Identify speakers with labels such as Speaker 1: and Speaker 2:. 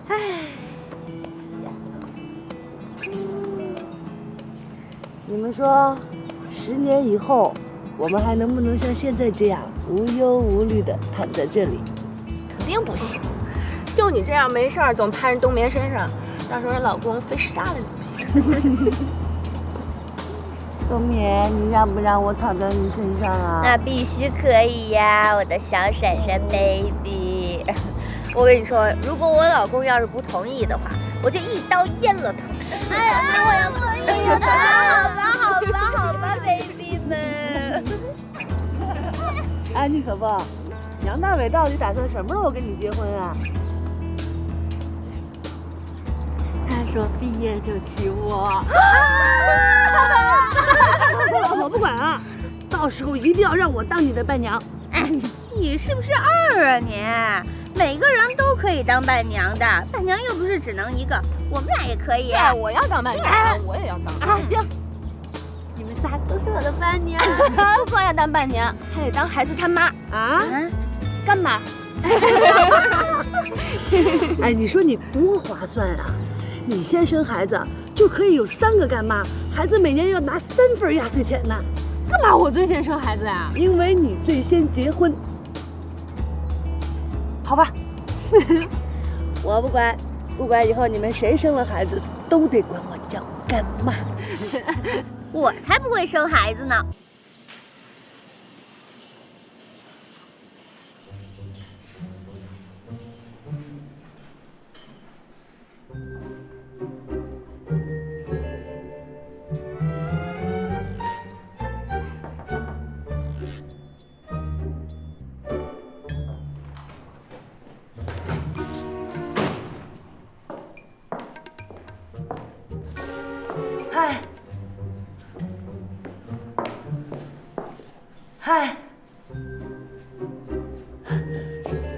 Speaker 1: 唉呀，你们说，10年以后，我们还能不能像现在这样无忧无虑地躺在这里？
Speaker 2: 肯定不行。就你这样没事儿总趴人冬眠身上，到时候人老公非杀了你不行。
Speaker 1: 冬眠，你让不让我躺在你身上啊？
Speaker 3: 那必须可以呀，我的小闪闪 baby。我跟你说，如果我老公要是不同意的话，我就一刀阉了他。哎呀，那我要可以了。好吧 ，baby 们。
Speaker 1: 哎，你可不，杨大伟到底打算什么时候跟你结婚啊？
Speaker 4: 他说毕业就娶我。
Speaker 1: 我不管啊，到时候一定要让我当你的伴娘。
Speaker 3: 哎，你是不是二啊你？每个人都可以当伴娘的，伴娘又不是只能一个，我们俩也可以。
Speaker 2: 对，我要当伴娘，我也要当。
Speaker 4: 啊，行，你们仨都是我的伴娘。
Speaker 2: 不光要当伴娘，还得当孩子他妈
Speaker 1: 啊？
Speaker 2: 干妈。
Speaker 1: 哎，你说你多划算啊！你先生孩子就可以有3个干妈，孩子每年要拿3份压岁钱呢。
Speaker 4: 干嘛我最先生孩子呀？
Speaker 1: 因为你最先结婚。
Speaker 4: 好吧，
Speaker 1: 我不管，不管以后你们谁生了孩子，都得管我叫干妈。
Speaker 3: 我才不会生孩子呢。